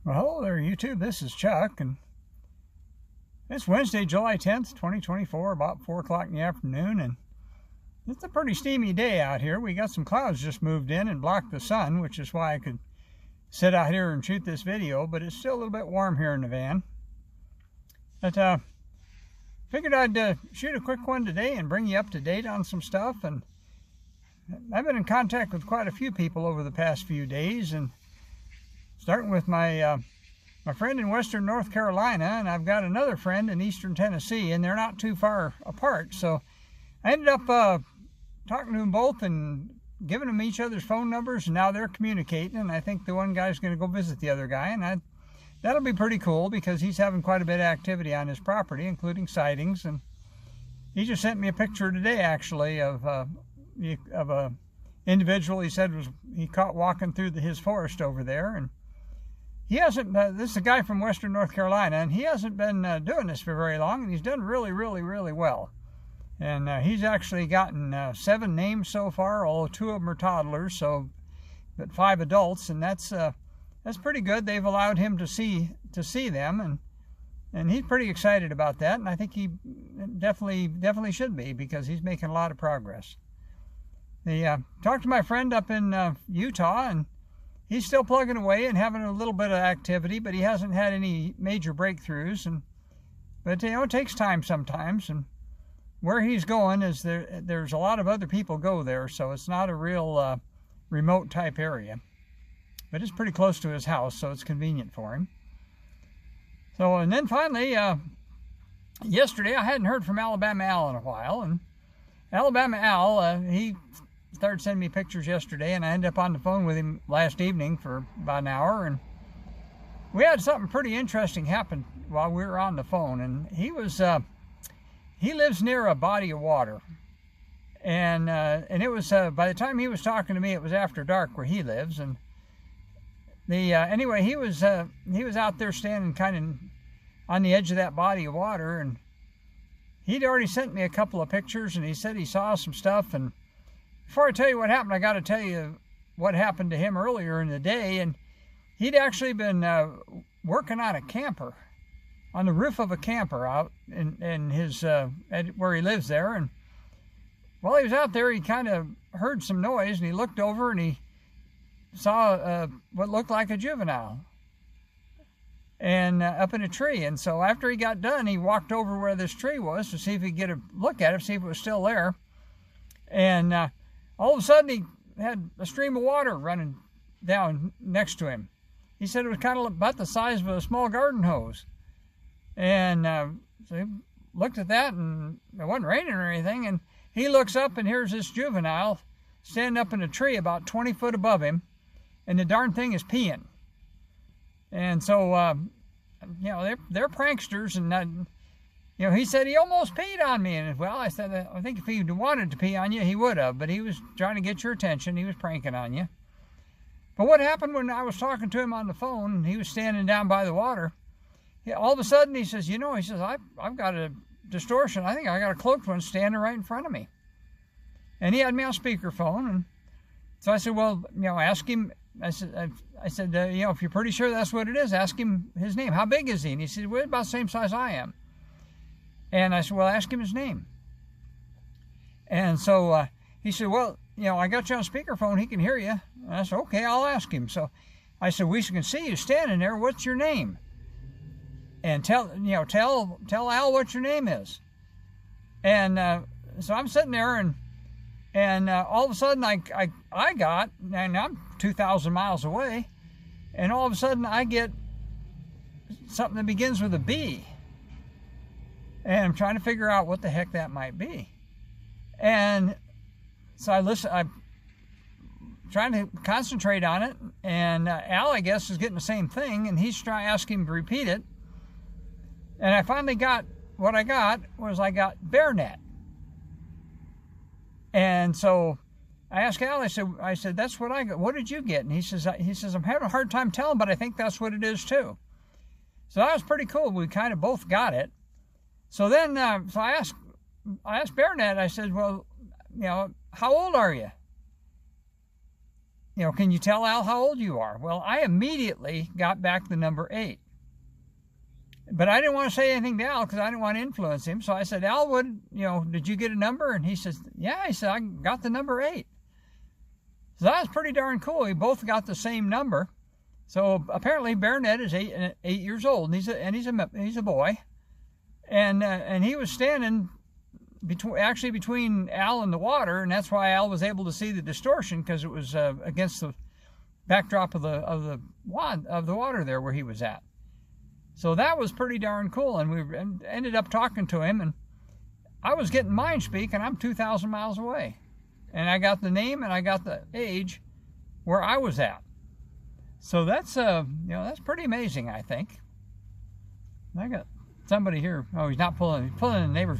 Well, hello there, YouTube. This is Chuck, and it's Wednesday, July 10th, 2024, about 4 o'clock in the afternoon, and it's a pretty steamy day out here. We got some clouds just moved in and blocked the sun, which is why I could sit out here and shoot this video, but it's still a little bit warm here in the van. But figured I'd shoot a quick one today and bring you up to date on some stuff, and I've been in contact with quite a few people over the past few days, and starting with my friend in western North Carolina, and I've got another friend in eastern Tennessee, and they're not too far apart. So I ended up talking to them both and giving them each other's phone numbers, and now they're communicating, and I think the one guy's going to go visit the other guy, and that'll be pretty cool because he's having quite a bit of activity on his property, including sightings. And he just sent me a picture today, actually, of a individual he said he caught walking through his forest over there. And he hasn't, this is a guy from western North Carolina, and he hasn't been doing this for very long, and he's done really, really, really well. And he's actually gotten 7 names so far, although 2 of them are toddlers, but 5 adults, and that's pretty good. They've allowed him to see them, and he's pretty excited about that, and I think he definitely should be, because he's making a lot of progress. They talked to my friend up in Utah, and he's still plugging away and having a little bit of activity, but he hasn't had any major breakthroughs. But it takes time sometimes. And where he's going is there's a lot of other people go there, so it's not a real remote type area. But it's pretty close to his house, so it's convenient for him. So, and then finally, yesterday I hadn't heard from Alabama Al in a while, and Alabama Al, he started sending me pictures yesterday, and I ended up on the phone with him last evening for about an hour, and we had something pretty interesting happen while we were on the phone. And he lives near a body of water, and it was by the time he was talking to me, it was after dark where he lives. And anyway, he was out there standing kind of on the edge of that body of water, and he'd already sent me a couple of pictures, and he said he saw some stuff. And before I tell you what happened, I got to tell you what happened to him earlier in the day. And he'd actually been working on a camper, on the roof of a camper out in his where he lives there. And while he was out there, he kind of heard some noise, and he looked over and he saw what looked like a juvenile, and up in a tree. And so after he got done, he walked over where this tree was to see if he could get a look at it, see if it was still there. And all of a sudden, he had a stream of water running down next to him. He said it was kind of about the size of a small garden hose. And so he looked at that, and it wasn't raining or anything. And he looks up, and here's this juvenile standing up in a tree about 20 foot above him, and the darn thing is peeing. And so, they're pranksters, and he said he almost peed on me. And well, I said, I think if he wanted to pee on you, he would have, but he was trying to get your attention. He was pranking on you. But what happened when I was talking to him on the phone, and he was standing down by the water, all of a sudden he says, I've got a distortion. I think I got a cloaked one standing right in front of me. And he had me on speakerphone, and so I said, well, ask him. I said, if you're pretty sure that's what it is, ask him his name. How big is he? And he said, well, about the same size I am. And I said, well, ask him his name. And so he said, well, I got you on speakerphone. He can hear you. And I said, okay, I'll ask him. So I said, we can see you standing there. What's your name? And tell Al what your name is. And so I'm sitting there, and all of a sudden I got, and I'm 2,000 miles away, and all of a sudden I get something that begins with a B. And I'm trying to figure out what the heck that might be. And so I'm trying to concentrate on it, and Al, I guess, is getting the same thing, and he's trying to ask him to repeat it. And I finally got, what I got bear net. And so I asked Al, I said, that's what I got. What did you get? And he says, I'm having a hard time telling, but I think that's what it is too. So that was pretty cool. We kind of both got it. So then, so I asked Bearnet, I said, well, how old are you? can you tell Al how old you are? Well, I immediately got back the number 8. But I didn't want to say anything to Al because I didn't want to influence him. So I said, Al, did you get a number? And he says, yeah. He said, I got the number 8. So that was pretty darn cool. We both got the same number. So apparently Baronet is 8 years old, and he's a boy. And he was standing between Al and the water, and that's why Al was able to see the distortion, because it was against the backdrop of the water there where he was at. So that was pretty darn cool, and we ended up talking to him, and I was getting mind speak, and I'm 2,000 miles away, and I got the name and I got the age where I was at. So that's that's pretty amazing, I think. I got somebody here. Oh, he's not pulling. He's pulling in the neighbor's.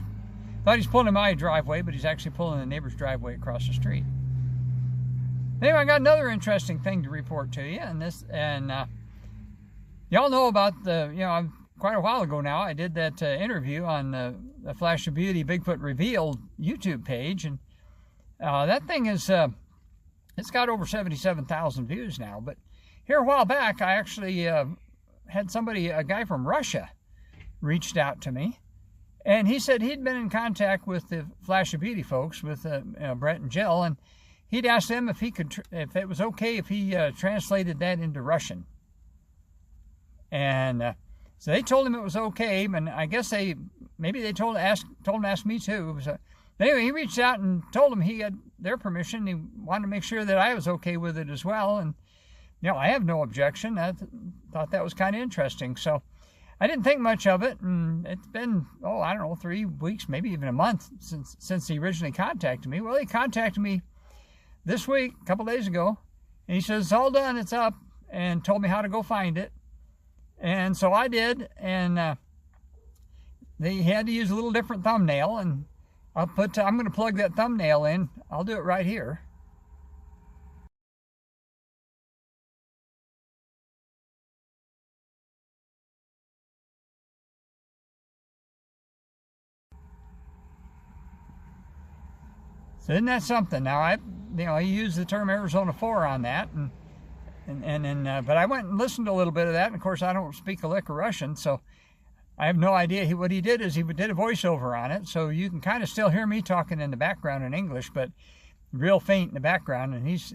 Thought he's pulling in my driveway, but he's actually pulling in the neighbor's driveway across the street. Anyway, I got another interesting thing to report to you, and y'all know about quite a while ago now, I did that interview on the Flash of Beauty Bigfoot Revealed YouTube page, and that thing is it's got over 77,000 views now. But here a while back, I actually had a guy from Russia, reached out to me. And he said he'd been in contact with the Flash of Beauty folks, with Brett and Jill, and he'd asked them if it was okay if he translated that into Russian. And so they told him it was okay, and I guess told him to ask me too. So anyway, he reached out and told them he had their permission. He wanted to make sure that I was okay with it as well, and I have no objection. I thought that was kind of interesting. So I didn't think much of it, and it's been, 3 weeks, maybe even a month since he originally contacted me. Well, he contacted me this week, a couple days ago, and he says, it's all done, it's up, and told me how to go find it. And so I did, and they had to use a little different thumbnail, and I'm going to plug that thumbnail in. I'll do it right here. So isn't that something? Now I use the term Arizona 4 on that, but I went and listened to a little bit of that. And of course, I don't speak a lick of Russian, so I have no idea. What he did is he did a voiceover on it, so you can kind of still hear me talking in the background in English, but real faint in the background. And he's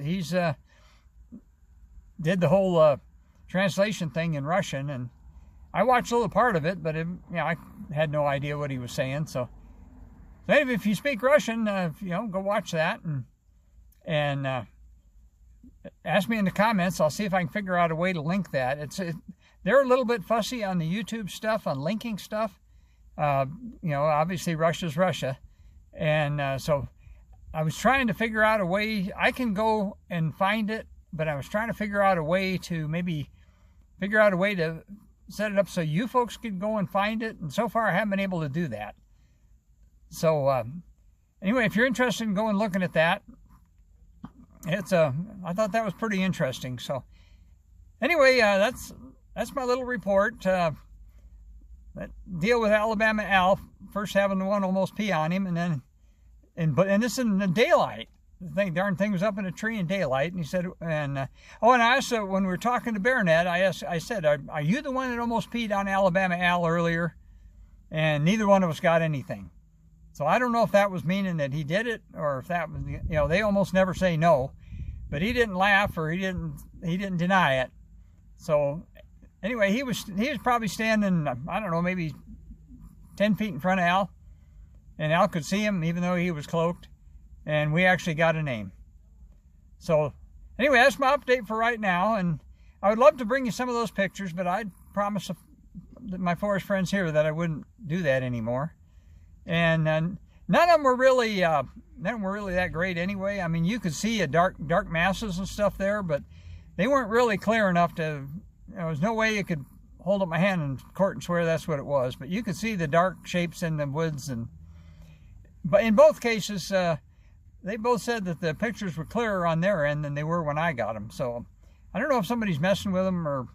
did the whole translation thing in Russian, and I watched a little part of it, but I had no idea what he was saying. So anyway, if you speak Russian, go watch that and ask me in the comments. I'll see if I can figure out a way to link that. They're a little bit fussy on the YouTube stuff, on linking stuff. Obviously Russia's Russia, and so I was trying to figure out a way. I can go and find it, but I was trying to figure out a way to set it up so you folks could go and find it. And so far, I haven't been able to do that. So anyway, if you're interested in going and looking at that, I thought that was pretty interesting. So anyway, that's my little report. That deal with Alabama Al, first having the one almost pee on him, and this is in the daylight. The darn thing was up in a tree in daylight, and he said, and I asked when we were talking to Baronet, I said, are you the one that almost peed on Alabama Al earlier? And neither one of us got anything. So I don't know if that was meaning that he did it, or if that was, they almost never say no, but he didn't laugh, or he didn't deny it. So anyway, he was probably standing, I don't know, maybe 10 feet in front of Al, and Al could see him even though he was cloaked, and we actually got a name. So anyway, that's my update for right now, and I would love to bring you some of those pictures, but I promised my forest friends here that I wouldn't do that anymore. And none of them were really that great anyway. I mean, you could see a dark masses and stuff there, but they weren't really clear enough to. There was no way you could hold up my hand in court and swear that's what it was. But you could see the dark shapes in the woods, but in both cases, they both said that the pictures were clearer on their end than they were when I got them. So I don't know if somebody's messing with them or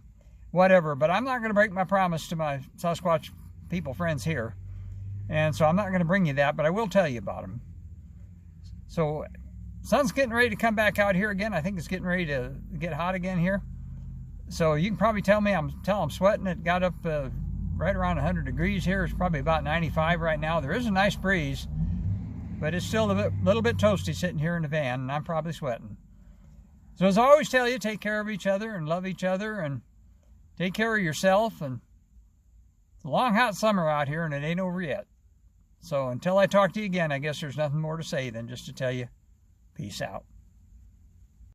whatever, but I'm not going to break my promise to my Sasquatch people friends here. And so I'm not going to bring you that, but I will tell you about them. So sun's getting ready to come back out here again. I think it's getting ready to get hot again here. So you can probably tell I'm sweating. It got up right around 100 degrees here. It's probably about 95 right now. There is a nice breeze, but it's still a little bit toasty sitting here in the van, and I'm probably sweating. So as I always tell you, take care of each other and love each other and take care of yourself. And it's a long, hot summer out here, and it ain't over yet. So until I talk to you again, I guess there's nothing more to say than just to tell you, peace out.